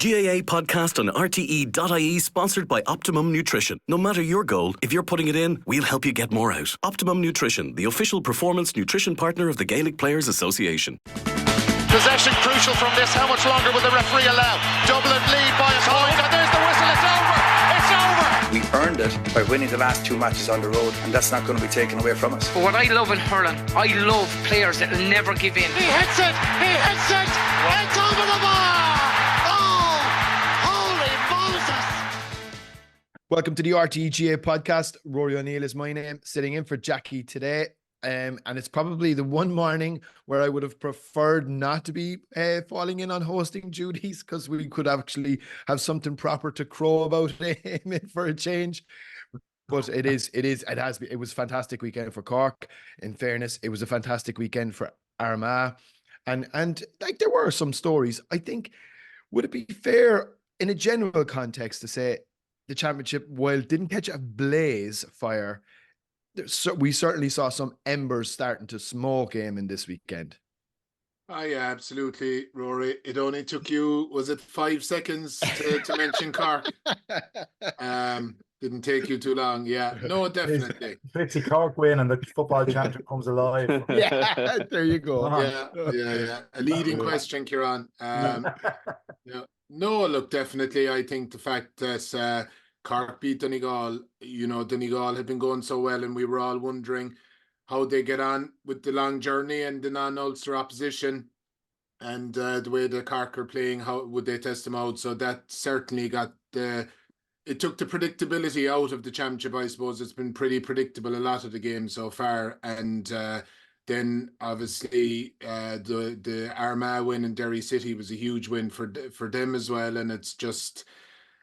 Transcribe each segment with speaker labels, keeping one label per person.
Speaker 1: GAA Podcast on RTE.ie, sponsored by Optimum Nutrition. No matter your goal, if you're putting it in, we'll help you get more out. Optimum Nutrition, the official performance nutrition partner of the Gaelic Players Association.
Speaker 2: Possession crucial from this. How much longer will the referee allow? Dublin lead by a point, and there's the whistle. It's over. It's over.
Speaker 3: We earned it by winning the last two matches on the road, and that's not going to be taken away from us.
Speaker 4: But what I love in hurling, I love players that will never give in.
Speaker 2: He hits it. He hits it. It's over the bar. Oh, holy Moses.
Speaker 5: Welcome to the RTE GAA Podcast. Rory O'Neill is my name, sitting in for Jackie today. And it's probably the one morning where I would have preferred not to be falling in on hosting duties, because we could actually have something proper to crow about him in for a change. But it was a fantastic weekend for Cork. In fairness, it was a fantastic weekend for Armagh. And like, there were some stories. I think, would it be fair in a general context to say the championship, while it didn't catch a blaze fire, we certainly saw some embers starting to smoke in this weekend.
Speaker 6: Oh yeah, absolutely, Rory. It only took you, was it 5 seconds to mention Cork? Didn't take you too long. Yeah, no, definitely.
Speaker 7: Fitzy Cork win and the football championship comes alive.
Speaker 5: Yeah, there you go.
Speaker 6: Yeah. A leading question, Ciarán. No, look, definitely. I think the fact that Cork beat Donegal, Donegal had been going so well, and we were all wondering how they get on with the long journey and the non-Ulster opposition, and the way the Cork are playing, how would they test them out? So that certainly it took the predictability out of the championship, I suppose. It's been pretty predictable, a lot of the games so far, and then obviously the Armagh win in Derry City was a huge win for them as well, and it's just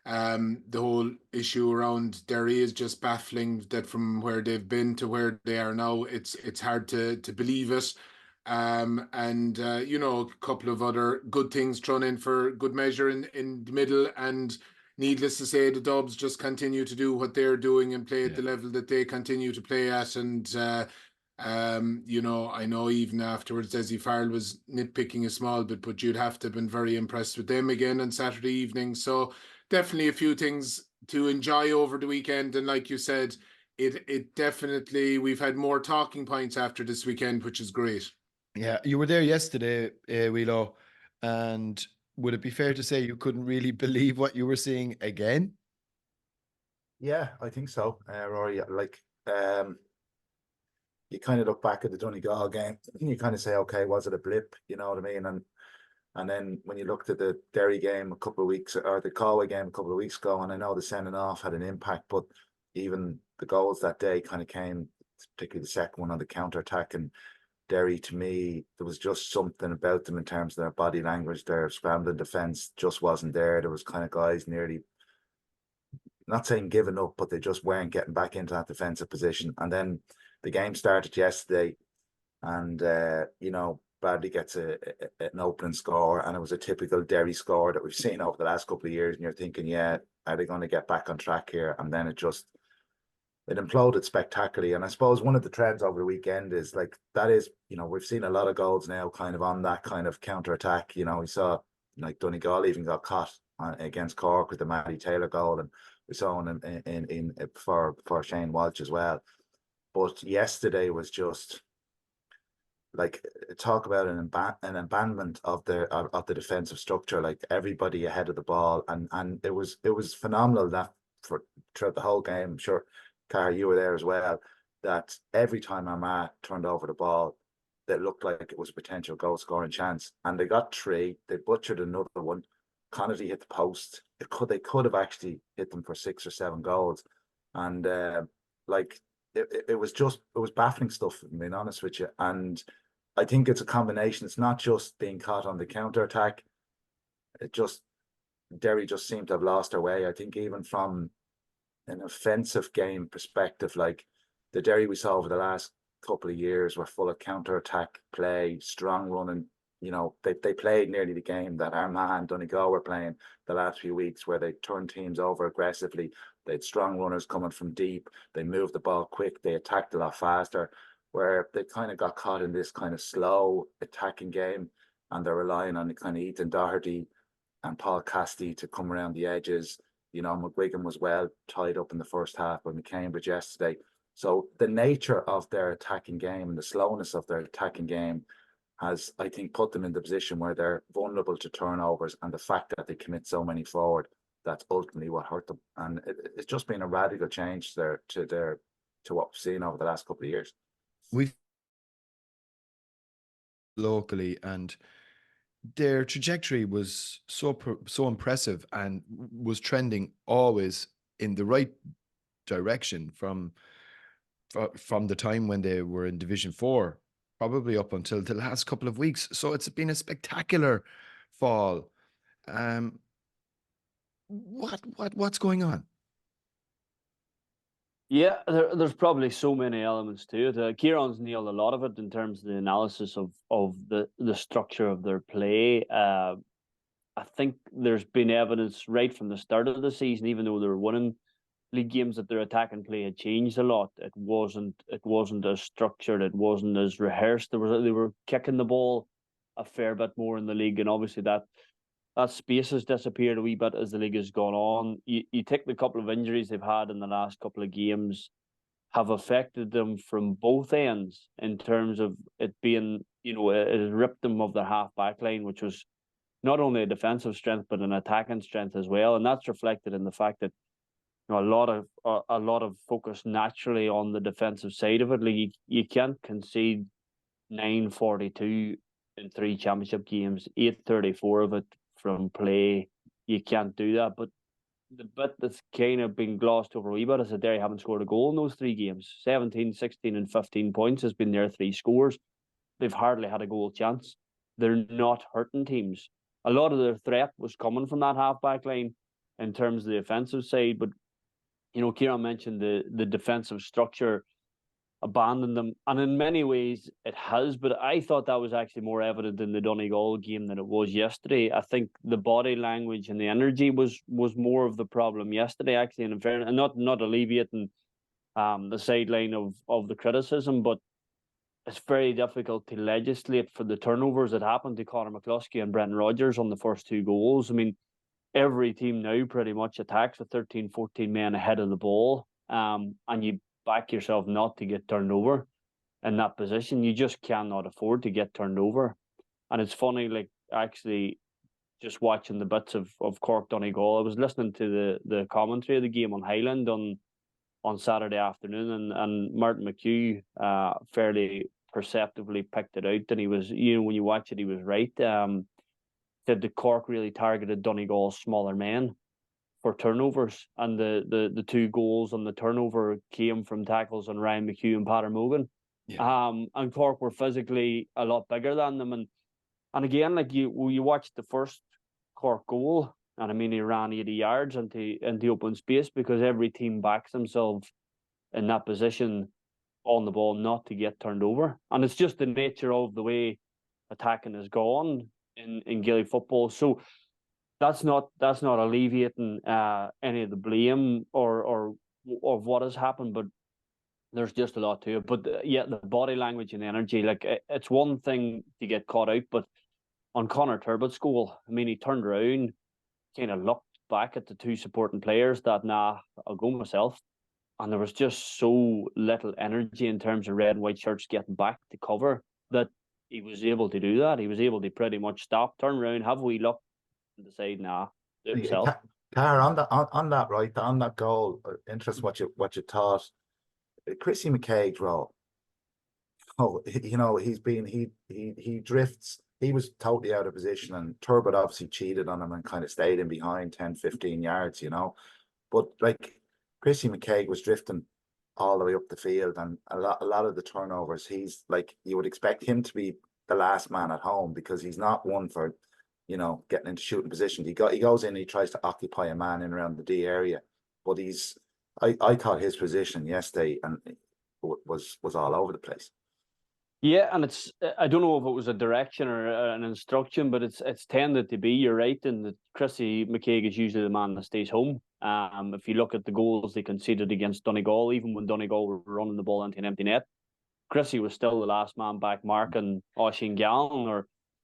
Speaker 6: the whole issue around Derry is just baffling, that from where they've been to where they are now, it's hard to believe it. A couple of other good things thrown in for good measure in the middle, and needless to say, the Dubs just continue to do what they're doing and play at the level that they continue to play at. And I know even afterwards Dessie Farrell was nitpicking a small bit, but you'd have to have been very impressed with them again on Saturday evening. So definitely a few things to enjoy over the weekend. And like you said, it definitely, we've had more talking points after this weekend, which is great.
Speaker 5: Yeah, you were there yesterday, Wheelo, and would it be fair to say you couldn't really believe what you were seeing again?
Speaker 7: Yeah, I think so, Rory. Like, you kind of look back at the Donegal game and you kind of say, okay, was it a blip? You know what I mean? And then when you looked at the Derry game or the Galway game a couple of weeks ago, and I know the sending off had an impact, but even the goals that day kind of came, particularly the second one on the counter-attack. And Derry, to me, there was just something about them in terms of their body language, their scrambling defence just wasn't there. There was kind of guys nearly, not saying giving up, but they just weren't getting back into that defensive position. And then the game started yesterday, and Bradley gets an opening score, and it was a typical Derry score that we've seen over the last couple of years, and you're thinking, yeah, are they going to get back on track here? And then it imploded spectacularly. And I suppose one of the trends over the weekend is like, that is, we've seen a lot of goals now kind of on that kind of counter-attack. We saw like Donegal even got caught against Cork with the Matty Taylor goal, and we saw one in for Shane Walsh as well. But yesterday was just like, talk about an abandonment of the defensive structure, like everybody ahead of the ball, and it was phenomenal that throughout the whole game. I'm sure, Cahair, you were there as well, that every time Armagh turned over the ball, that looked like it was a potential goal scoring chance, and they got 3. They butchered another one. Connaughton hit the post. They could have actually hit them for 6 or 7 goals, and it was baffling stuff, if I'm being honest with you. And I think it's a combination. It's not just being caught on the counter attack. Derry just seemed to have lost their way. I think even from an offensive game perspective, like the Derry we saw over the last couple of years were full of counter attack play, strong running. They played nearly the game that Armagh and Donegal were playing the last few weeks, where they turned teams over aggressively. They had strong runners coming from deep. They moved the ball quick. They attacked a lot faster, where they kind of got caught in this kind of slow attacking game, and they're relying on the kind of Ethan Doherty and Paul Castey to come around the edges. You know, McGuigan was well tied up in the first half by Cambridge yesterday. So the nature of their attacking game and the slowness of their attacking game has, I think, put them in the position where they're vulnerable to turnovers, and the fact that they commit so many forward, that's ultimately what hurt them. And it's just been a radical change to what we've seen over the last couple of years.
Speaker 5: We've locally, and their trajectory was so impressive and was trending always in the right direction from the time when they were in Division 4, probably up until the last couple of weeks. So it's been a spectacular fall. What's going on?
Speaker 8: Yeah, there's probably so many elements to it. Ciarán's nailed a lot of it in terms of the analysis of the structure of their play. I think there's been evidence right from the start of the season, even though they were winning league games, that their attacking play had changed a lot. It wasn't as structured. It wasn't as rehearsed. They were kicking the ball a fair bit more in the league, and obviously that space has disappeared a wee bit as the league has gone on. You take the couple of injuries they've had in the last couple of games have affected them from both ends in terms of it being, it has ripped them of their half-back line, which was not only a defensive strength but an attacking strength as well. And that's reflected in the fact that a lot of focus naturally on the defensive side of it. Like you can't concede 942 in 3 championship games, 834 of it from play. You can't do that. But the bit that's kind of been glossed over a wee bit is that Derry haven't scored a goal in those 3 games. 17, 16 and 15 points has been their 3 scores. They've hardly had a goal chance. They're not hurting teams. A lot of their threat was coming from that half-back line in terms of the offensive side, but Ciarán mentioned the defensive structure abandoned them, and in many ways it has, but I thought that was actually more evident in the Donegal game than it was yesterday. I think the body language and the energy was more of the problem yesterday, actually, and in fairness, and not alleviating the sideline of the criticism, but it's very difficult to legislate for the turnovers that happened to Conor McCluskey and Brendan Rodgers on the first 2 goals. I mean, every team now pretty much attacks with 13, 14 men ahead of the ball, and you back yourself not to get turned over in that position. You just cannot afford to get turned over. And it's funny, like, actually just watching the bits of Cork Donegal, I was listening to the commentary of the game on Highland on Saturday afternoon, and Martin McHugh fairly perceptively picked it out, and he was, when you watch it, he was right. That the Cork really targeted Donegal's smaller men for turnovers, and the 2 goals on the turnover came from tackles on Ryan McHugh and Pater Mogan. Yeah. And Cork were physically a lot bigger than them, and again, like you watched the first Cork goal, and I mean he ran 80 yards into open space because every team backs themselves in that position on the ball not to get turned over, and it's just the nature of the way attacking has gone in Gaelic football. So that's not alleviating any of the blame or of what has happened, but there's just a lot to it. But the body language and energy, like, it's one thing to get caught out, but on Conor Turbott's goal, I mean, he turned around, kind of looked back at the 2 supporting players that, I'll go myself. And there was just so little energy in terms of red and white shirts getting back to cover that he was able to do that. He was able to pretty much stop, turn around, have a wee look, and decide, do it himself.
Speaker 7: Cahair, on that, right, on that goal, interesting what you thought. Chrissy McKaig's role. He drifts. He was totally out of position, and Turbot obviously cheated on him and kind of stayed in behind 10, 15 yards, But like, Chrissy McKaig was drifting all the way up the field, and a lot of the turnovers, he's like, you would expect him to be the last man at home because he's not one for, getting into shooting positions. He goes in, he tries to occupy a man in around the D area, but I thought his position yesterday and was all over the place.
Speaker 8: Yeah, and I don't know if it was a direction or an instruction, but it's tended to be, you're right, and that Chrissy McKaig is usually the man that stays home. If you look at the goals they conceded against Donegal, even when Donegal were running the ball into an empty net, Chrissy was still the last man back marking Oisín Gallen.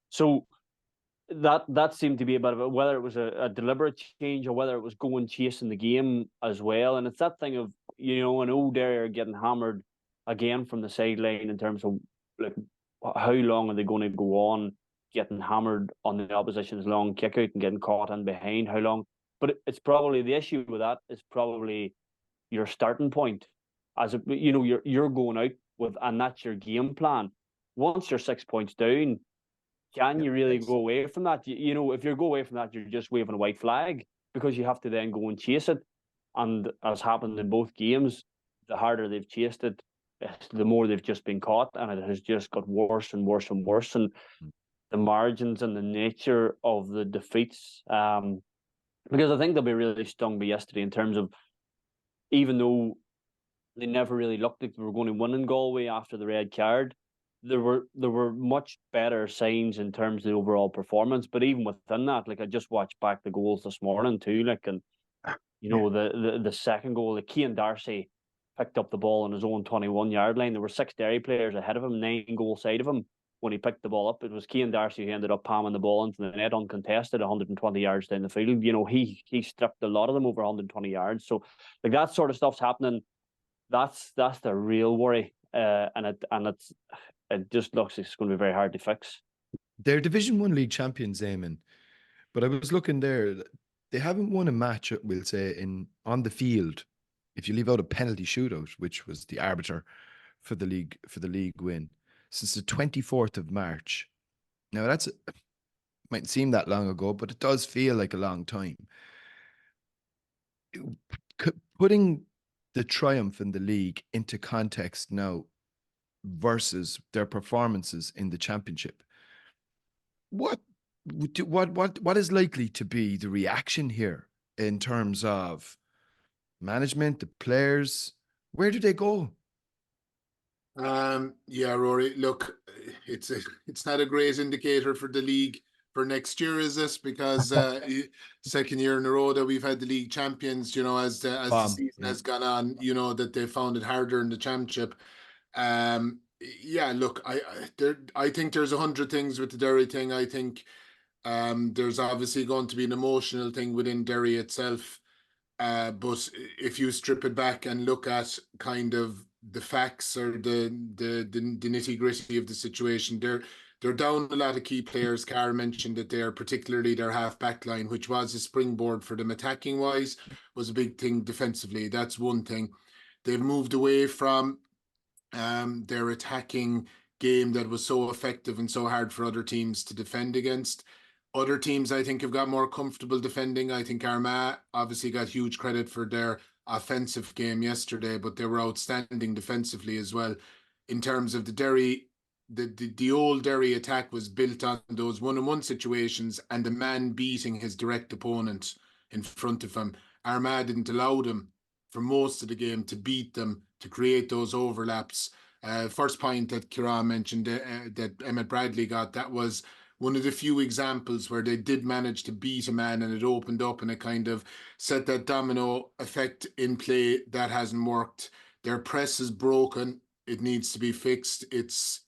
Speaker 8: So that seemed to be a bit of it, whether it was a deliberate change or whether it was going chasing the game as well. And it's that thing of, an old Derry are getting hammered again from the sideline in terms of like how long are they going to go on getting hammered on the opposition's long kick out and getting caught in behind, how long? But it's probably the issue with that is probably your starting point. As you're going out with, and that's your game plan. Once you're 6 points down, can you really go away from that? If you go away from that, you're just waving a white flag because you have to then go and chase it. And as happened in both games, the harder they've chased it, the more they've just been caught, and it has just got worse and worse and worse. And the margins and the nature of the defeats, because I think they'll be really stung by yesterday in terms of, even though they never really looked like they were going to win in Galway after the red card, there were much better signs in terms of the overall performance. But even within that, like I just watched back the goals this morning too, the second goal, like Ciarán Darcy picked up the ball on his own 21-yard line. There were 6 Derry players ahead of him, 9 goal side of him. When he picked the ball up, it was Ciarán Darcy who ended up palming the ball into the net uncontested, 120 yards down the field. He stripped a lot of them over 120 yards. So, like, that sort of stuff's happening. That's the real worry, and it just looks like it's going to be very hard to fix.
Speaker 5: They're Division 1 league champions, Éamonn, but I was looking there. They haven't won a match, we'll say, on the field, if you leave out a penalty shootout, which was the arbiter for the league win, since the 24th of March. Now, it mightn't seem that long ago, but it does feel like a long time. Putting the triumph in the league into context now versus their performances in the championship, what is likely to be the reaction here in terms of management, the players? Where do they go?
Speaker 6: Rory, look, it's not a great indicator for the league for next year, is this? Because second year in a row that we've had the league champions, as the season has gone on, that they found it harder in the championship. Look, I think there's 100 things with the Derry thing. I think there's obviously going to be an emotional thing within Derry itself. But if you strip it back and look at kind of the facts or the nitty gritty of the situation, they're down a lot of key players. Cahair mentioned that they're particularly their half back line, which was a springboard for them attacking wise, was a big thing defensively. That's one thing. They've moved away from their attacking game that was so effective and so hard for other teams to defend against. Other teams, I think, have got more comfortable defending. I think Armagh obviously got huge credit for their offensive game yesterday, but they were outstanding defensively as well. In terms of the Derry, the old Derry attack was built on those one-on-one situations and the man beating his direct opponent in front of him. Armagh didn't allow them for most of the game to beat them, to create those overlaps. First point that Ciarán mentioned that Emmett Bradley got, that was one of the few examples where they did manage to beat a man and it opened up and it kind of set that domino effect in play. That hasn't worked. Their press is broken. It needs to be fixed. It's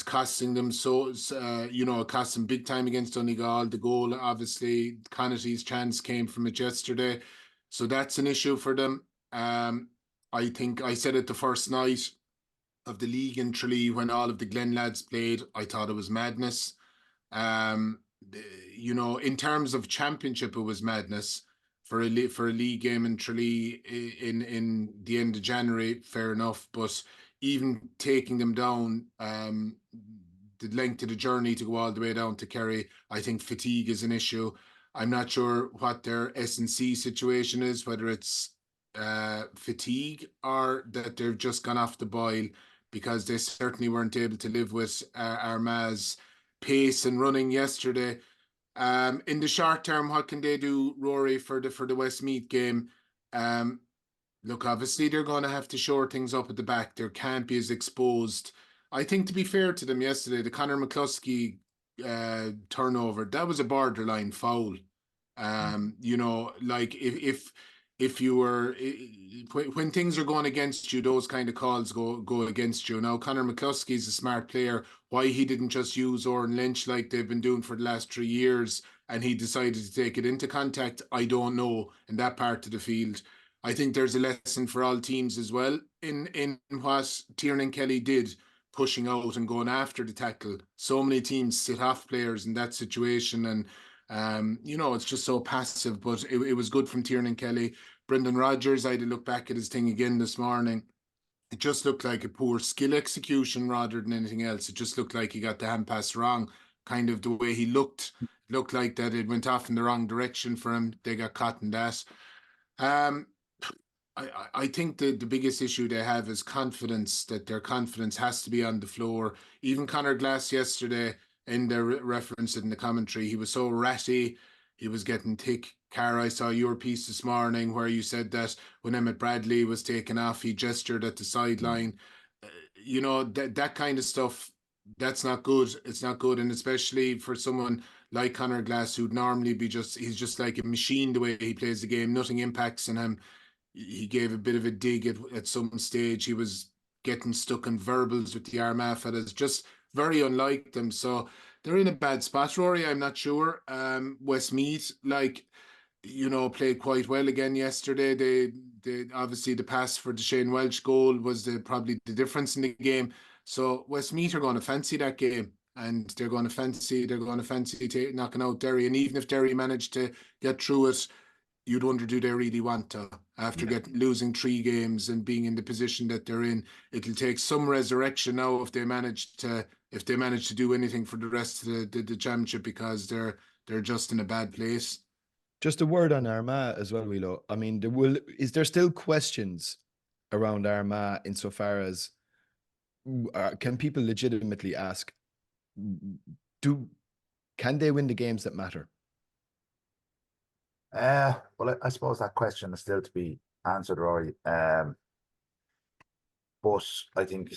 Speaker 6: costing them it cost them big time against Donegal. The goal, obviously, Connaughty's chance came from it yesterday. So that's an issue for them. I think I said it the first night of the league in Tralee when all of the Glen lads played, I thought it was madness. In terms of championship, it was madness for a league game in Tralee in the end of January. Fair enough, but even taking them down, the length of the journey to go all the way down to Kerry, I think fatigue is an issue. I'm not sure what their S&C situation is, whether it's fatigue or that they've just gone off the boil, because they certainly weren't able to live with Armagh's pace and running yesterday. In the short term, what can they do, Rory, for the Westmeath game? Look, obviously they're going to have to shore things up at the back. They can't be as exposed. I think, to be fair to them yesterday, the Conor McCluskey turnover, that was a borderline foul. If if you were when things are going against you, those kind of calls go against you. Now, Conor McCluskey's a smart player. Why he didn't just use Oren Lynch like they've been doing for the last 3 years, and he decided to take it into contact, I don't know, in that part of the field. I think there's a lesson for all teams as well in what Ciarán Kelly did, pushing out and going after the tackle. So many teams sit off players in that situation, and it's just so passive, but it was good from Ciarán Kelly. Brendan Rodgers, I had to look back at his thing again this morning. It just looked like a poor skill execution rather than anything else. It just looked like he got the hand pass wrong. Kind of the way he looked like that it went off in the wrong direction for him. They got caught in that. I think the biggest issue they have is confidence, that their confidence has to be on the floor. Even Conor Glass yesterday, in the reference in the commentary, he was so ratty, he was getting thick. Cara, I saw your piece this morning where you said that when Emmett Bradley was taken off, he gestured at the sideline. That kind of stuff, that's not good. It's not good, and especially for someone like Conor Glass, who'd normally he's just like a machine the way he plays the game. Nothing impacts on him. He gave a bit of a dig at some stage. He was getting stuck in verbals with the Armagh fellas, just very unlike them. So they're in a bad spot, Rory. I'm not sure. Westmeath, played quite well again yesterday. They obviously, the pass for the Shane Welch goal was probably the difference in the game. So Westmeath are going to fancy that game, and they're going to fancy knocking out Derry. And even if Derry managed to get through it, you'd wonder, do they really want to? After losing 3 games and being in the position that they're in, it'll take some resurrection now if they manage to do anything for the rest of the championship, because they're just in a bad place.
Speaker 5: Just a word on Armagh as well, Wheelo. I mean, is there still questions around Armagh insofar as can people legitimately ask, can they win the games that matter?
Speaker 7: Well, I suppose that question is still to be answered, Rory. But I think,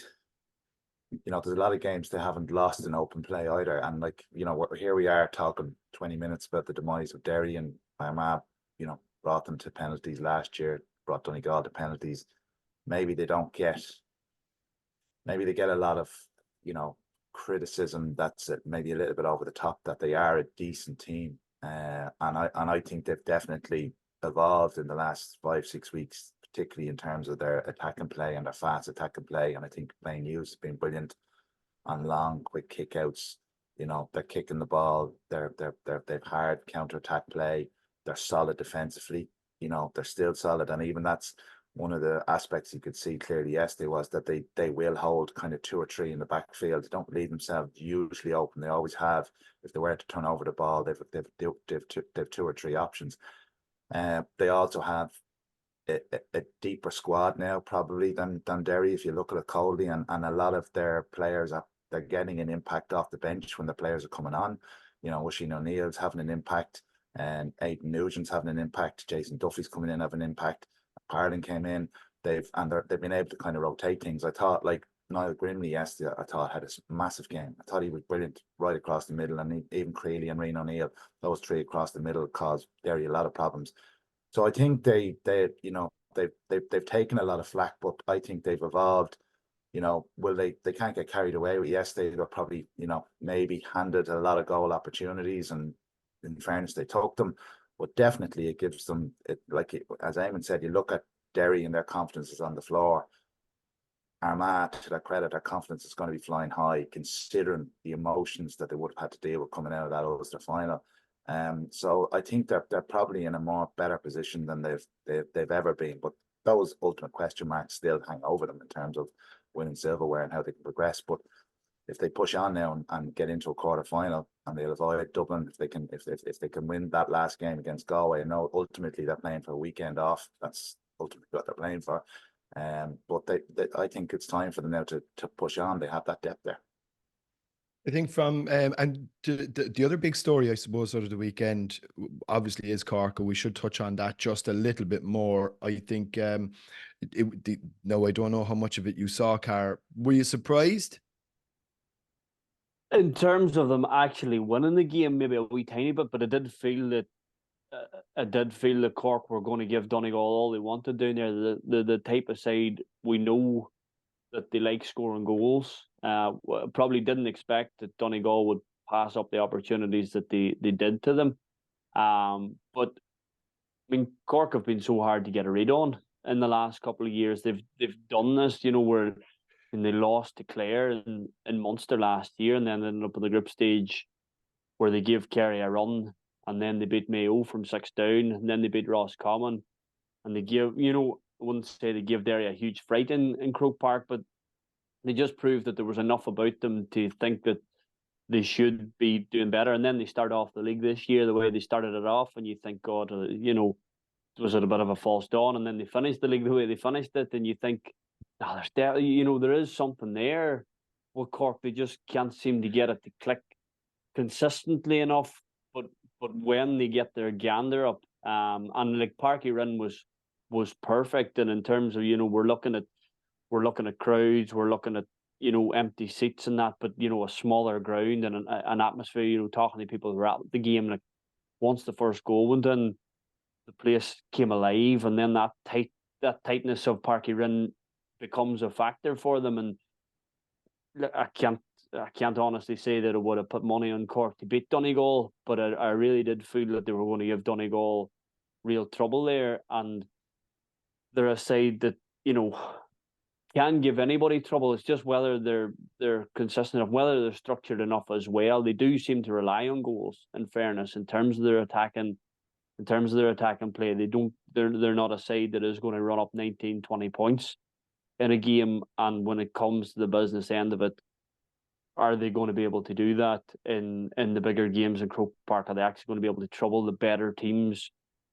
Speaker 7: there's a lot of games they haven't lost in open play either. And here we are talking 20 minutes about the demise of Derry, and Armagh, brought them to penalties last year, brought Donegal to penalties. Maybe they get a lot of, criticism that's maybe a little bit over the top, that they are a decent team. And I think they've definitely evolved in the last 5-6 weeks, particularly in terms of their attack and play and their fast attack and play. And I think Blaine Hughes has been brilliant on long, quick kickouts. They're kicking the ball. They've hard counter attack play. They're solid defensively. They're still solid, and even that's one of the aspects you could see clearly yesterday, was that they will hold kind of 2 or 3 in the backfield. They don't leave themselves usually open. They always have. If they were to turn over the ball, they've 2 or 3 options. They also have a deeper squad now probably than Derry. If you look at it coldly, and a lot of their players they're getting an impact off the bench when the players are coming on. Oisin O'Neill's having an impact, and Aidan Nugent's having an impact. Jason Duffy's coming in having an impact. Parlin came in. They've been able to kind of rotate things. I thought Niall Grimley yesterday, I thought had a massive game. I thought he was brilliant right across the middle, and even Creeley and Rian O'Neill, those 3 across the middle, caused Derry a lot of problems. So I think they've taken a lot of flack, but I think they've evolved. Will they can't get carried away with yesterday. They're probably, maybe handed a lot of goal opportunities, and in fairness, they took them. But definitely it gives them, as Éamonn said, you look at Derry and their confidence is on the floor. Armagh, to their credit, their confidence is going to be flying high, considering the emotions that they would have had to deal with coming out of that Ulster final. So I think they're probably in a more better position than they've ever been. But those ultimate question marks still hang over them in terms of winning silverware and how they can progress. But if they push on now and get into a quarter final, and they'll avoid Dublin, if they can win that last game against Galway, I know ultimately they're playing for a weekend off. That's ultimately what they're playing for. But I think it's time for them now to push on. They have that depth there.
Speaker 5: I think from and the other big story, I suppose, out of the weekend, obviously, is Cork. We should touch on that just a little bit more. I think no, I don't know how much of it you saw, Car. Were you surprised?
Speaker 8: In terms of them actually winning the game, maybe a wee tiny bit, but I did feel that I did feel that Cork were going to give Donegal all they wanted down there. The type of side we know that they like scoring goals. Probably didn't expect that Donegal would pass up the opportunities that they did to them. But I mean, Cork have been so hard to get a read on in the last couple of years. They've done this, where when they lost to Clare in Munster last year, and then ended up in the group stage where they give Kerry a run, and then they beat Mayo from 6 down, and then they beat Roscommon, and they give, I wouldn't say they give Derry a huge fright in Croke Park, but they just proved that there was enough about them to think that they should be doing better. And then they start off the league this year the way they started it off, and you think, God, was it a bit of a false dawn? And then they finished the league the way they finished it, and you think, there is something there with Cork. They just can't seem to get it to click consistently enough. But when they get their gander up, and like Parky Rinn was perfect. And in terms of we're looking at crowds, we're looking at empty seats and that, but a smaller ground and an atmosphere. Talking to people who were at the game, like once the first goal went in, the place came alive, and then that tightness of Parky Rinn becomes a factor for them. And I can't honestly say that I would have put money on Cork to beat Donegal, but I really did feel that they were going to give Donegal real trouble there. And they're a side that can give anybody trouble. It's just whether they're consistent enough, whether they're structured enough as well. They do seem to rely on goals, in fairness, in terms of their attacking play. They're not a side that is going to run up 19, 20 points in a game. And when it comes to the business end of it, are they going to be able to do that in the bigger games in Croke Park? Are they actually going to be able to trouble the better teams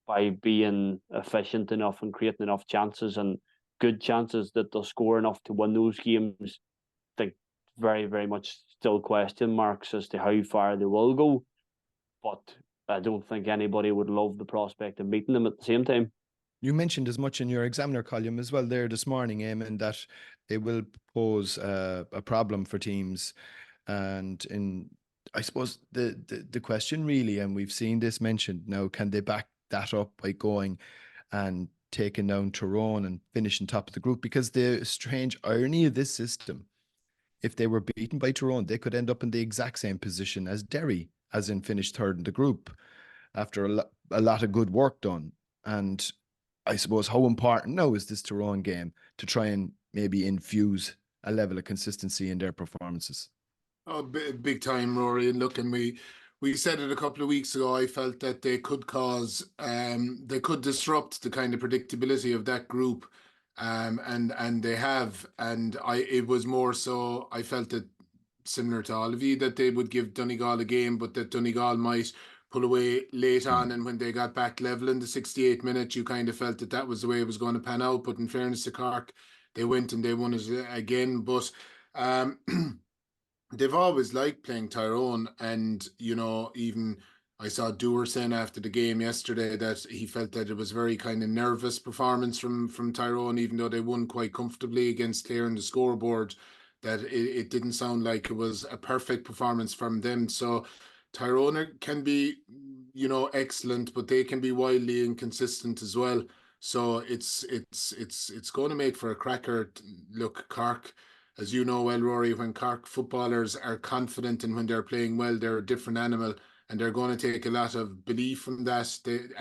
Speaker 8: by being efficient enough and creating enough chances and good chances that they'll score enough to win those games? I think very, very much still question marks as to how far they will go. But I don't think anybody would love the prospect of meeting them at the same time.
Speaker 5: You mentioned as much in your Examiner column as well there this morning, Éamonn, that they will pose a problem for teams. And I suppose the question really, and we've seen this mentioned now, can they back that up by going and taking down Tyrone and finishing top of the group? Because the strange irony of this system, if they were beaten by Tyrone, they could end up in the exact same position as Derry, as in finish third in the group after a lot of good work done. And I suppose how important now is this Tyrone game to try and maybe infuse a level of consistency in their performances?
Speaker 6: Oh, big time, Rory. And look, and we said it a couple of weeks ago. I felt that they could they could disrupt the kind of predictability of that group, and they have. And it was more so, I felt that similar to all of you, that they would give Donegal a game, but that Donegal might pull away late on, and when they got back level in the 68th minute, you kind of felt that was the way it was going to pan out. But in fairness to Cork, they went and they won it again. But they've always liked playing Tyrone, and even I saw Dewar saying after the game yesterday that he felt that it was a very kind of nervous performance from Tyrone, even though they won quite comfortably against Clare on the scoreboard, that it didn't sound like it was a perfect performance from them. So Tyrone can be, excellent, but they can be wildly inconsistent as well. So it's going to make for a cracker. Look, Cork, as you know well, Rory, when Cork footballers are confident and when they're playing well, they're a different animal, and they're going to take a lot of belief from that.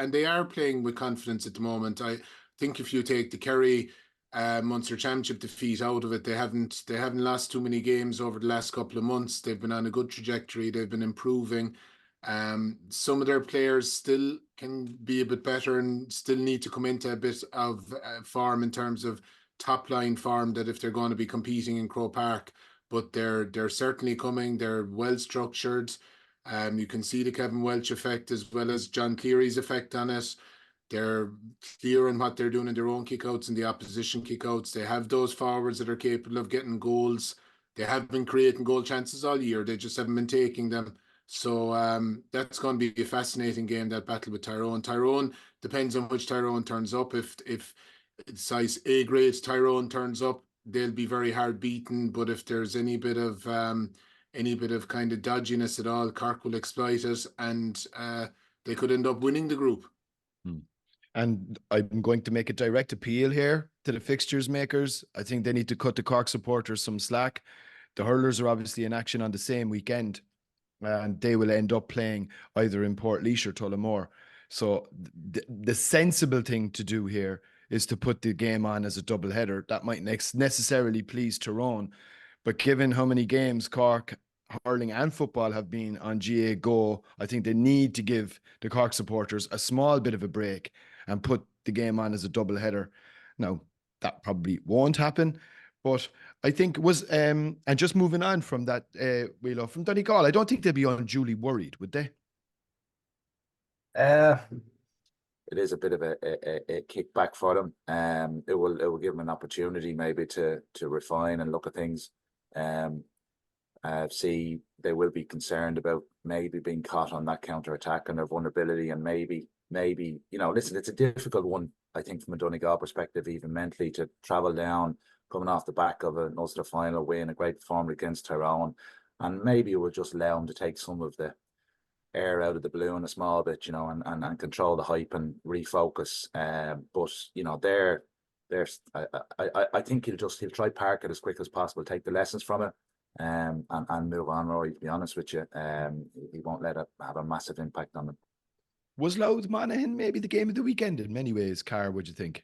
Speaker 6: They are playing with confidence at the moment. I think if you take the Kerry Munster Championship defeat out of it, they haven't lost too many games over the last couple of months. They've been on a good trajectory. They've been improving. Some of their players still can be a bit better and still need to come into a bit of form in terms of top line form, that if they're going to be competing in Croke Park. But they're certainly coming. They're well structured. You can see the Kevin Welch effect as well as John Cleary's effect on it. They're clear on what they're doing in their own kickouts and the opposition kickouts. They have those forwards that are capable of getting goals. They have been creating goal chances all year. They just haven't been taking them. So that's going to be a fascinating game, that battle with Tyrone. Tyrone depends on which Tyrone turns up. If size A grade Tyrone turns up, they'll be very hard beaten. But if there's any bit of kind of dodginess at all, Cork will exploit it. And they could end up winning the group.
Speaker 5: And I'm going to make a direct appeal here to the fixtures makers. I think they need to cut the Cork supporters some slack. The hurlers are obviously in action on the same weekend, and they will end up playing either in Portlaoise or Tullamore. So the sensible thing to do here is to put the game on as a double header. That might necessarily please Tyrone, but given how many games Cork hurling and football have been on GAA Go, I think they need to give the Cork supporters a small bit of a break and put the game on as a double header. Now, that probably won't happen, but I think it was, and just moving on from that, Wheelo, from Donegal, I don't think they'd be unduly worried, would they?
Speaker 7: It is a bit of a kickback for them. It will give them an opportunity maybe to refine and look at things. See, they will be concerned about maybe being caught on that counter attack and their vulnerability, and maybe listen, it's a difficult one, I think, from a Donegal perspective, even mentally, to travel down, coming off the back of an Ulster final win, a great performance against Tyrone, and maybe it would just allow them to take some of the air out of the balloon a small bit, and control the hype and refocus. But I think he'll try park it as quick as possible, take the lessons from it, and move on. Rory, to be honest with you, he won't let it have a massive impact on them.
Speaker 5: Was Louth and Monaghan maybe the game of the weekend in many ways, Cahair? What'd you think?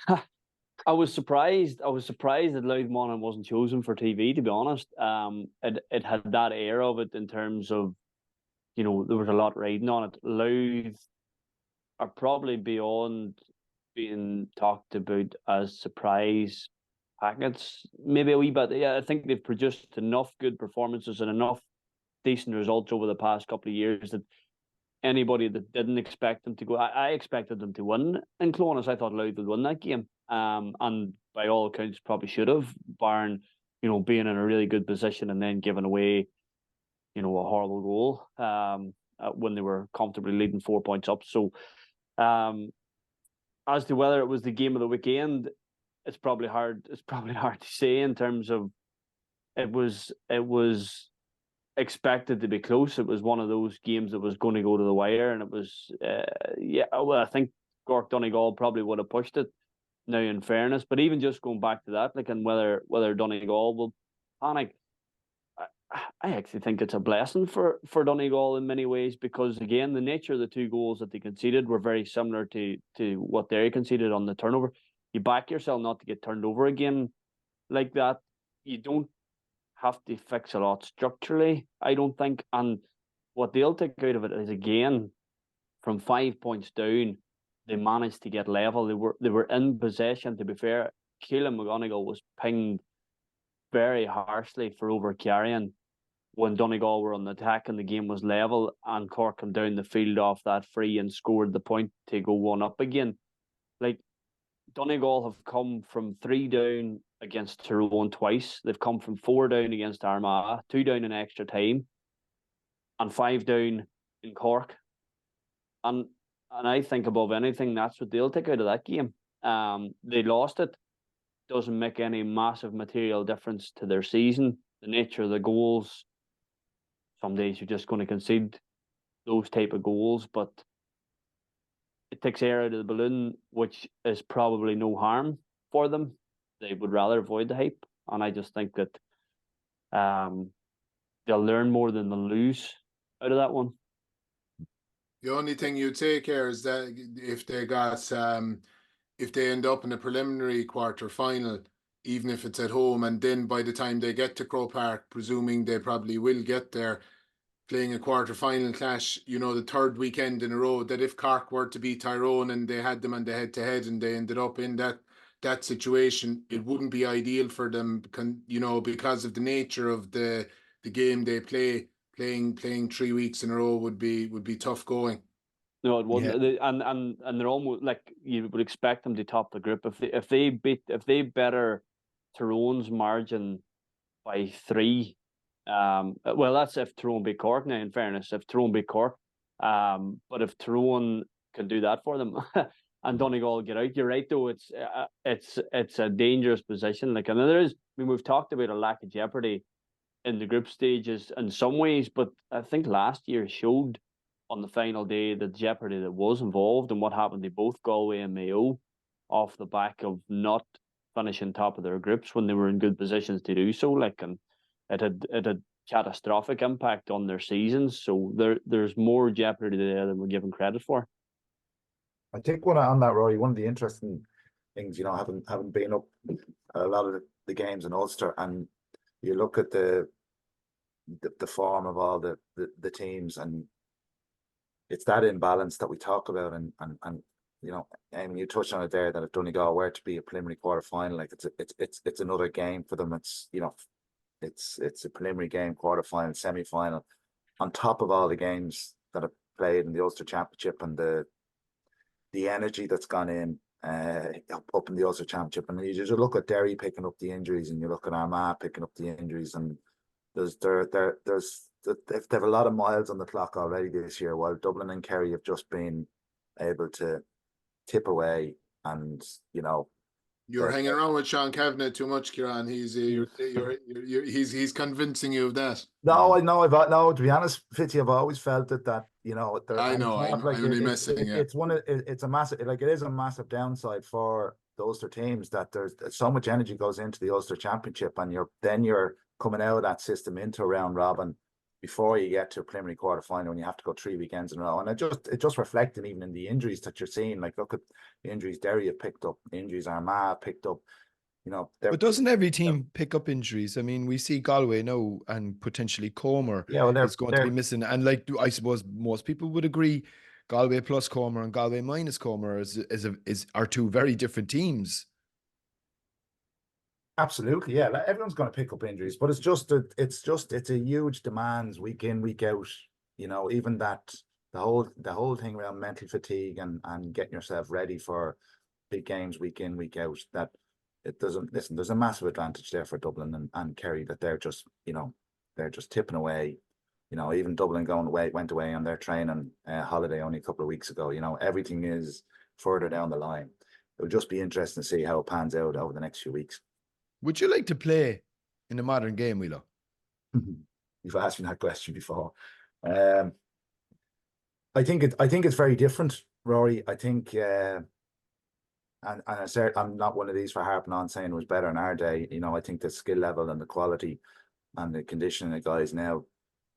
Speaker 8: I was surprised that Louth and Monaghan wasn't chosen for TV, to be honest. It had that air of it in terms of, there was a lot riding on it. Louth are probably beyond being talked about as surprise packets. Maybe a wee bit. Yeah, I think they've produced enough good performances and enough decent results over the past couple of years that anybody that didn't expect them to go, I expected them to win in Clones. I thought Louth would win that game. And by all accounts probably should have, barring, being in a really good position and then giving away, a horrible goal when they were comfortably leading 4 points up. So as to whether it was the game of the weekend, it's probably hard to say, in terms of it was expected to be close. It was one of those games that was going to go to the wire, and it was I think Cork Donegal probably would have pushed it, now in fairness. But even just going back to that, and whether Donegal will panic, I actually think it's a blessing for Donegal in many ways, because again, the nature of the two goals that they conceded were very similar to what Derry conceded on the turnover. You back yourself not to get turned over again like that. You don't have to fix a lot structurally, I don't think. And what they'll take out of it is, again, from 5 points down, they managed to get level. They were in possession. To be fair, Ciarán McGonigal was pinged very harshly for over carrying when Donegal were on the attack and the game was level, and Cork came down the field off that free and scored the point to go 1-up again. Donegal have come from 3 down against Tyrone twice. They've come from 4 down against Armagh, 2 down in extra time, and 5 down in Cork. And I think above anything, that's what they'll take out of that game. They lost it. Doesn't make any massive material difference to their season. The nature of the goals, some days you're just going to concede those type of goals, but it takes air out of the balloon, which is probably no harm for them. They would rather avoid the hype, and I just think that they'll learn more than they'll lose out of that one.
Speaker 6: The only thing you take here is that if they end up in a preliminary quarter final, even if it's at home, and then by the time they get to Croke Park, presuming they probably will get there, playing a quarter final clash, the third weekend in a row, that if Cork were to beat Tyrone and they had them on the head-to-head and they ended up in that situation, it wouldn't be ideal for them, because of the nature of the game they play. Playing 3 weeks in a row would be tough going.
Speaker 8: No, it wouldn't. Yeah. And they're almost like you would expect them to top the group if they better Tyrone's margin by 3. Well, that's if Tyrone beat Cork. Now, in fairness, if Tyrone beat Cork, but if Tyrone can do that for them, and Donegal get out, you're right. Though it's a dangerous position. And we've talked about a lack of jeopardy in the group stages in some ways, but I think last year showed on the final day the jeopardy that was involved and what happened to both Galway and Mayo off the back of not finishing top of their groups when they were in good positions to do so. Like, and it had catastrophic impact on their seasons. So there's more jeopardy there than we're given credit for.
Speaker 7: I think on that, Rory, one of the interesting things, having been up a lot of the games in Ulster, and you look at the form of all the teams, and it's that imbalance that we talk about, and Éamonn, you touched on it there, that if Donegal were to be a preliminary quarter final, like it's another game for them. It's it's a preliminary game, quarter final, semi final, on top of all the games that are played in the Ulster Championship and the energy that's gone in up in the Ulster Championship. And you just look at Derry picking up the injuries, and you look at Armagh picking up the injuries, and they have a lot of miles on the clock already this year, while Dublin and Kerry have just been able to tip away. And
Speaker 6: you're hanging around with Sean Kavanagh too much, Ciarán. He's convincing you of that.
Speaker 7: No, I know. To be honest, Fitzy, I've always felt that
Speaker 6: I know. I'm only messing.
Speaker 7: It's a massive, like, it is a massive downside for the Ulster teams that there's so much energy goes into the Ulster Championship, and you're coming out of that system into a round robin before you get to a preliminary quarter final, when you have to go 3 weekends in a row. And it just reflecting even in the injuries that you're seeing. Like, look at the injuries Derry have picked up, injuries Armagh have picked up.
Speaker 5: But doesn't every team pick up injuries? I mean, we see Galway now, and potentially Comer is going to be missing. And like, I suppose most people would agree, Galway plus Comer and Galway minus Comer are two very different teams.
Speaker 7: Absolutely, yeah. Like, everyone's going to pick up injuries, but it's a huge demands week in, week out. Even that the whole thing around mental fatigue and getting yourself ready for big games week in, week out. That it doesn't listen. There's a massive advantage there for Dublin and Kerry, that they're just tipping away. Even Dublin went away on their training holiday only a couple of weeks ago. Everything is further down the line. It'll just be interesting to see how it pans out over the next few weeks.
Speaker 5: Would you like to play in the modern game, Wheeler?
Speaker 7: You've asked me that question before. I think it's very different, Rory. I think, and I'm not one of these for harping on saying it was better in our day. I think the skill level and the quality and the conditioning of guys now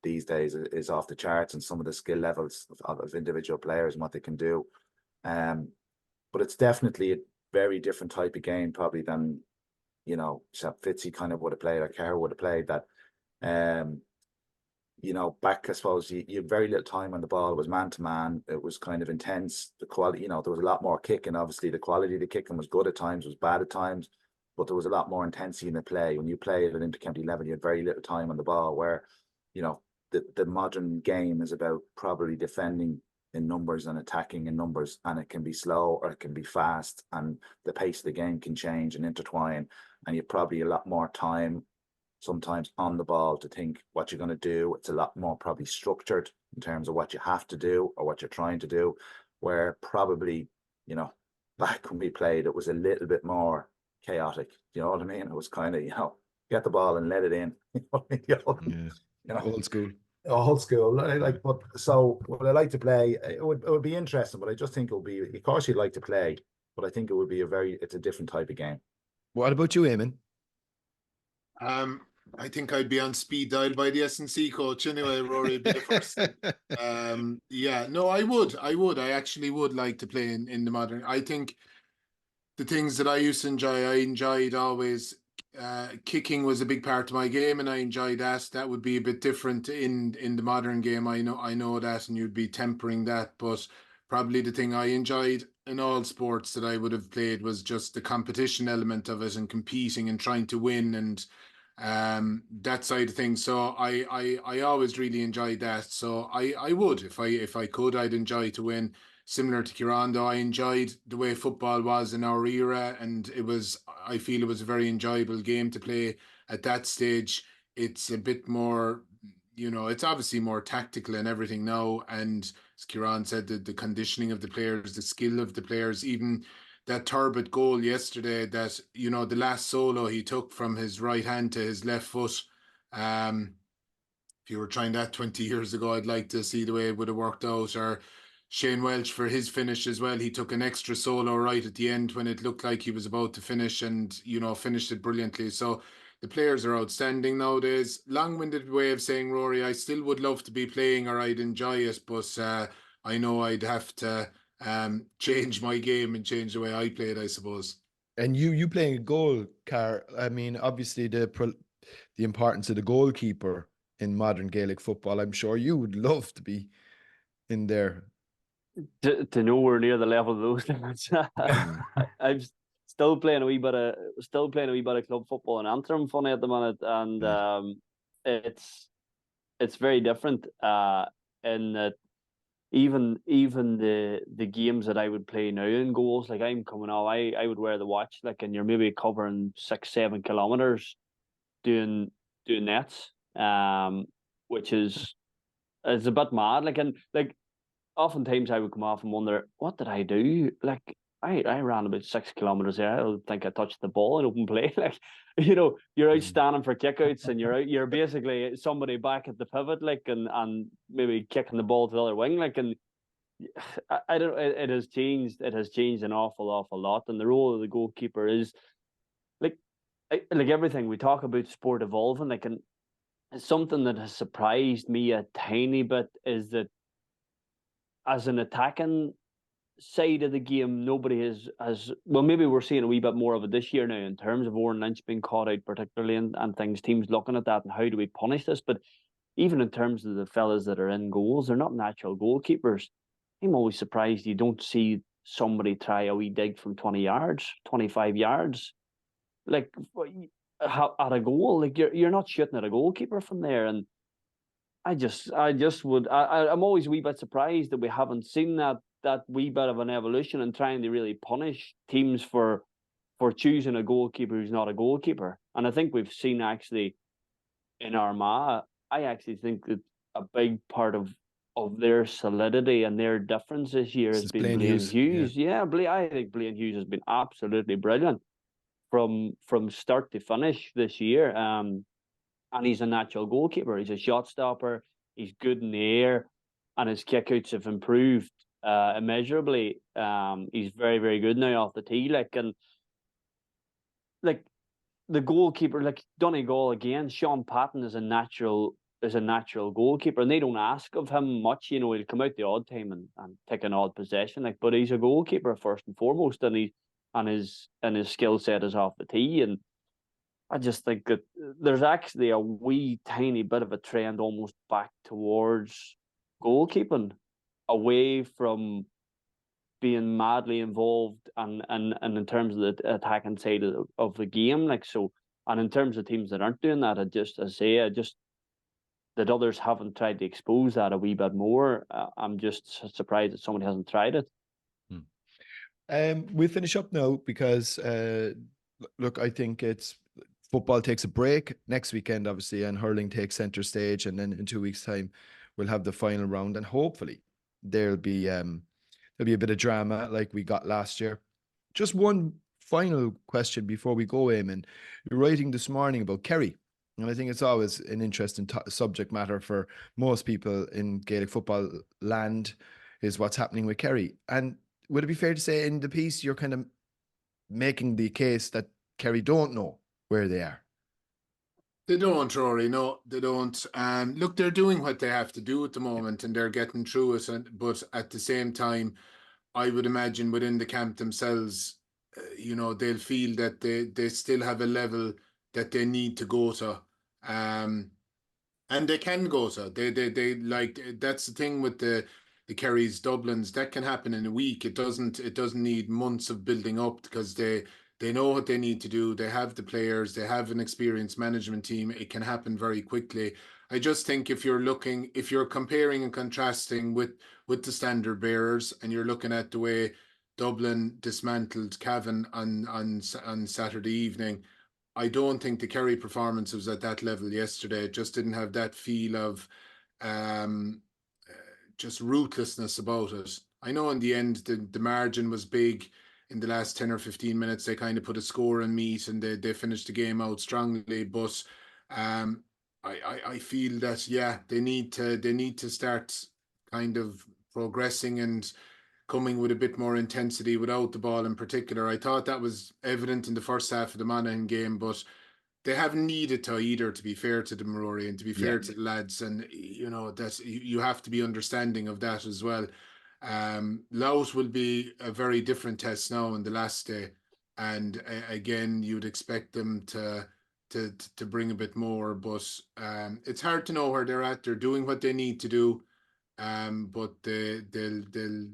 Speaker 7: these days is off the charts, and some of the skill levels of individual players and what they can do. But it's definitely a very different type of game, probably, than Fitzy kind of would have played, or Cahair would have played. That back, I suppose, you had very little time on the ball. It was man to man. It was kind of intense. The quality, there was a lot more kicking. Obviously, the quality of the kicking was good at times, was bad at times, but there was a lot more intensity in the play. When you play at an inter-county level, you had very little time on the ball, where the modern game is about probably defending in numbers and attacking in numbers, and it can be slow or it can be fast, and the pace of the game can change and intertwine, and you've probably a lot more time sometimes on the ball to think what you're going to do. It's a lot more probably structured in terms of what you have to do or what you're trying to do, where probably back when we played, it was a little bit more chaotic. You know what I mean? It was kind of get the ball and let it in.
Speaker 5: Old school.
Speaker 7: Old school, but so would I like to play? It would be interesting, but I just think it would be. Of course, you'd like to play, but I think it would be it's a different type of game.
Speaker 5: What about you, Éamonn?
Speaker 6: I think I'd be on speed dial by the S&C coach anyway. Rory would be the first. I actually would like to play in the modern. I think the things that I used to enjoy, I enjoyed always. Kicking was a big part of my game, and I enjoyed that. That would be a bit different in the modern game. I know that, and you'd be tempering that. But probably the thing I enjoyed in all sports that I would have played was just the competition element of it, and competing and trying to win, and that side of things. So I always really enjoyed that. So I would, if I could, I'd enjoy to win. Similar to Ciarán, though, I enjoyed the way football was in our era, and I feel it was a very enjoyable game to play at that stage. It's a bit more, it's obviously more tactical and everything now. And as Ciarán said, the conditioning of the players, the skill of the players, even that Turbot goal yesterday, that, the last solo he took from his right hand to his left foot, if you were trying that 20 years ago, I'd like to see the way it would have worked out. Or Shane Welch for his finish as well. He took an extra solo right at the end when it looked like he was about to finish, and, you know, finished it brilliantly. So the players are outstanding nowadays. Long-winded way of saying, Rory, I still would love to be playing, or I'd enjoy it, but I know I'd have to change my game and change the way I played, I suppose.
Speaker 5: And you playing a goal, Car. I mean, obviously the importance of the goalkeeper in modern Gaelic football. I'm sure you would love to be in there.
Speaker 8: To nowhere near the level of those things. I'm still playing a wee bit of club football in Antrim, funny at the minute, and it's very different. In that even the games that I would play now in goals, like I'm coming off, I would wear the watch, like, and you're maybe covering 6-7 kilometers doing nets, which is a bit mad. Like, and like oftentimes I would come off and wonder, what did I do? Like, I ran about 6 kilometers there. I don't think I touched the ball in open play. Like, you know, you're out standing for kickouts, and you're basically somebody back at the pivot, like, and maybe kicking the ball to the other wing, like, and I don't. It has changed. It has changed an awful lot, and the role of the goalkeeper is like everything we talk about sport evolving. Like, and something that has surprised me a tiny bit is that as an attacking side of the game, nobody has well, maybe we're seeing a wee bit more of it this year now in terms of Oran Lynch being caught out particularly, and things, teams looking at that and how do we punish this. But even in terms of the fellas that are in goals, they're not natural goalkeepers. I'm always surprised you don't see somebody try a wee dig from 20 yards, 25 yards, like at a goal. Like, you're not shooting at a goalkeeper from there. And I'm always a wee bit surprised that we haven't seen that wee bit of an evolution and trying to really punish teams for choosing a goalkeeper who's not a goalkeeper. And I think we've seen actually in Armagh, I actually think that a big part of their solidity and their difference this year has been Blaine Hughes. Yeah, I think Blaine Hughes has been absolutely brilliant from start to finish this year. And he's a natural goalkeeper. He's a shot stopper. He's good in the air, and his kickouts have improved immeasurably. He's very, very good now off the tee. Like, and like the goalkeeper, like Donegal again, Sean Patton is a natural goalkeeper, and they don't ask of him much. You know, he'll come out the odd time and take an odd possession, like, but he's a goalkeeper first and foremost, and his skill set is off the tee. And I just think that there's actually a wee tiny bit of a trend almost back towards goalkeeping, away from being madly involved and in terms of the attacking side of the game. Like, so, and in terms of teams that aren't doing that, I just that others haven't tried to expose that a wee bit more. I'm just surprised that somebody hasn't tried it.
Speaker 5: We'll finish up now because look, I think football takes a break next weekend, obviously, and hurling takes center stage, and then in 2 weeks' time we'll have the final round, and hopefully there'll be a bit of drama like we got last year. Just one final question before we go, Éamonn. You're writing this morning about Kerry, and I think it's always an interesting subject matter for most people in Gaelic football land, is what's happening with Kerry. And would it be fair to say in the piece you're kind of making the case that Kerry don't know where they are?
Speaker 6: They don't, Rory. No, they don't. Look, they're doing what they have to do at the moment, and they're getting through it. But at the same time, I would imagine within the camp themselves, you know, they'll feel that they still have a level that they need to go to, and they can go to. They like, that's the thing with the Kerry's, Dublins, that can happen in a week. It doesn't need months of building up, because they know what they need to do. They have the players. They have an experienced management team. It can happen very quickly. I just think if you're comparing and contrasting with the standard bearers, and you're looking at the way Dublin dismantled Cavan on Saturday evening, I don't think the Kerry performance was at that level yesterday. It just didn't have that feel of just ruthlessness about it. I know in the end the margin was big. In the last 10 or 15 minutes, they kind of put a score in meat, and they finished the game out strongly. But I feel that they need to start kind of progressing and coming with a bit more intensity without the ball in particular. I thought that was evident in the first half of the Monaghan game, but they haven't needed to either, to be fair to them, Rory, and to be fair to the lads. And, that's you have to be understanding of that as well. Louth will be a very different test now in the last day. And again, you'd expect them to bring a bit more, but it's hard to know where they're at. They're doing what they need to do. But they'll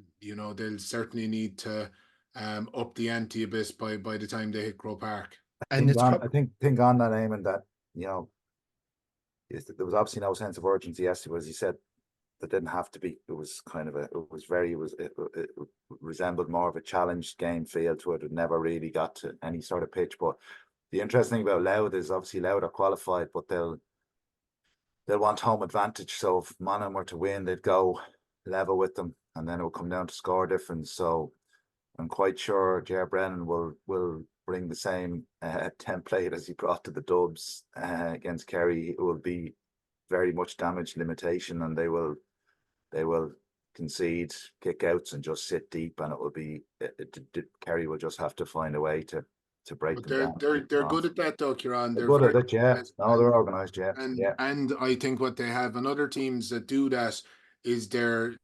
Speaker 6: certainly need to up the ante a bit by the time they hit Croke Park.
Speaker 7: And I think on that, Éamonn, that there was obviously no sense of urgency yesterday, as he said. That didn't have to be. It was kind of it resembled more of a challenge game feel to it. It never really got to any sort of pitch. But the interesting thing about Louth is obviously Louth are qualified, but they'll want home advantage. So if Monaghan were to win, they'd go level with them, and then it will come down to score difference. So I'm quite sure Ger Brennan will bring the same template as he brought to the Dubs against Kerry. It will be very much damage limitation, and they will concede kick-outs and just sit deep, and it will be Kerry will just have to find a way to break them down.
Speaker 6: They're good at that though, Ciarán.
Speaker 7: They're good at it, yeah. No, they're organised, yeah.
Speaker 6: And I think what they have, and other teams that do that, is they're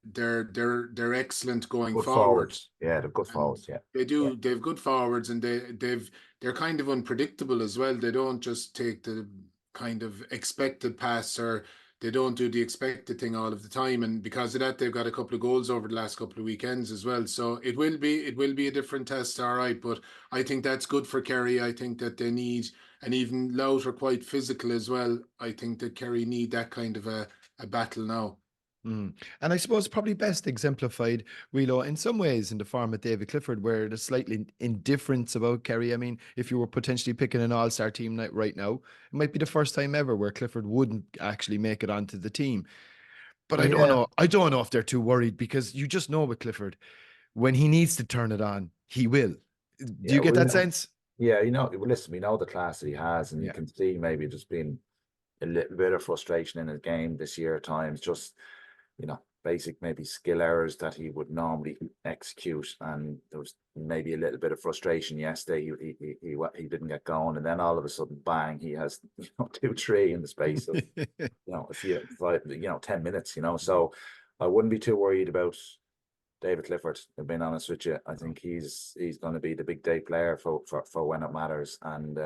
Speaker 6: excellent going forwards.
Speaker 7: Yeah, they're good forwards. Yeah,
Speaker 6: they do. Yeah. They've good forwards, and they're kind of unpredictable as well. They don't just take the kind of expected pass, or they don't do the expected thing all of the time. And because of that, they've got a couple of goals over the last couple of weekends as well. So it will be a different test, all right. But I think that's good for Kerry. I think that they need, and even Louth are quite physical as well. I think that Kerry need that kind of a battle now.
Speaker 5: And I suppose probably best exemplified, Wheelo, in some ways in the form of David Clifford, where there's slightly indifference about Kerry. I mean, if you were potentially picking an all-star team right now, it might be the first time ever where Clifford wouldn't actually make it onto the team. But I don't know. I don't know if they're too worried, because you just know with Clifford, when he needs to turn it on, he will. Do you get that sense?
Speaker 7: Yeah, listen, we know the class that he has, and you can see maybe there's been a little bit of frustration in his game this year at times, just basic maybe skill errors that he would normally execute, and there was maybe a little bit of frustration yesterday. He didn't get going, and then all of a sudden, bang! He has 2-3 in the space of a few 10 minutes. So I wouldn't be too worried about David Clifford. I've been honest with you. I think he's going to be the big day player for when it matters. And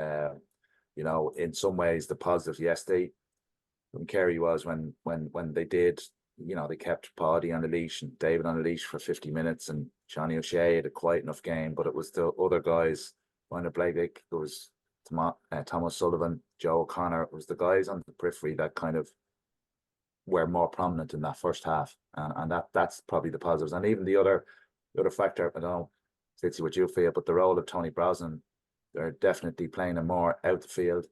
Speaker 7: in some ways, the positive yesterday from Kerry was when they did. They kept Paddy on the leash and David on the leash for 50 minutes, and Johnny O'Shea had a quiet enough game, but it was the other guys, Ryan Blavik, there was Thomas Sullivan, Joe O'Connor. It was the guys on the periphery that kind of were more prominent in that first half, and that's probably the positives. And even the other factor, I don't know, Fitzy, what you feel, but the role of Tony Brosnan, they're definitely playing him more out the field.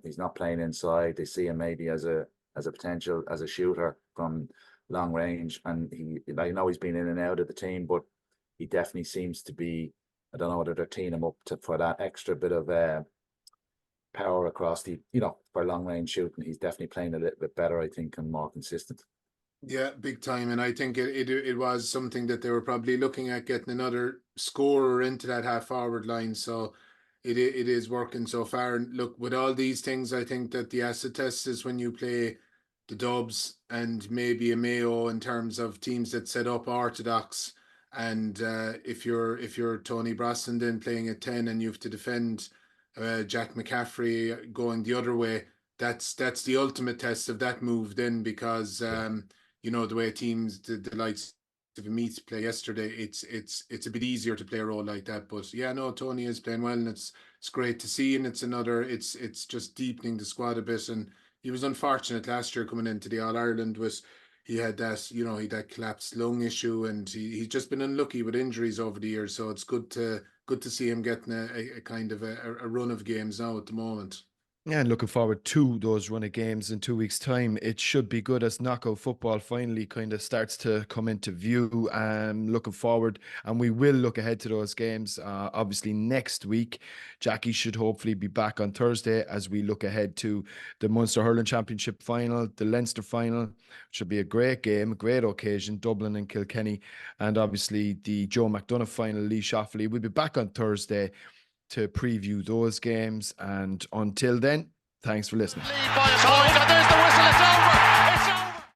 Speaker 7: He's not playing inside. They see him maybe as a potential as a shooter from long range, and I know he's been in and out of the team, but he definitely seems to be. I don't know whether they're teeing him up for that extra bit of power across the for long range shooting. He's definitely playing a little bit better, I think, and more consistent.
Speaker 6: Yeah, big time. And I think it was something that they were probably looking at, getting another scorer into that half forward line. So it is working so far. And look, with all these things, I think that the acid test is when you play the Dubs and maybe a Mayo in terms of teams that set up orthodox. And if you're Tony Brosnan then playing at 10 and you have to defend Jack McCaffrey going the other way, that's the ultimate test of that move then, because the way teams the likes of Meath play yesterday, it's a bit easier to play a role like that. But yeah, no, Tony is playing well, and it's great to see, and it's just deepening the squad a bit. And he was unfortunate last year coming into the All-Ireland. He had that collapsed lung issue, and he's just been unlucky with injuries over the years. So it's good to see him getting a kind of a run of games now at the moment.
Speaker 5: Yeah, and looking forward to those run of games in 2 weeks' time. It should be good as knockout football finally kind of starts to come into view. Looking forward, and we will look ahead to those games. Obviously, next week, Jackie should hopefully be back on Thursday as we look ahead to the Munster Hurling Championship final, the Leinster final. Should be a great game, a great occasion. Dublin and Kilkenny, and obviously the Joe McDonough final, Lee Shoffley. We'll be back on Thursday to preview those games, and until then, thanks for listening.
Speaker 2: Lead by a point, and there's the whistle, it's over.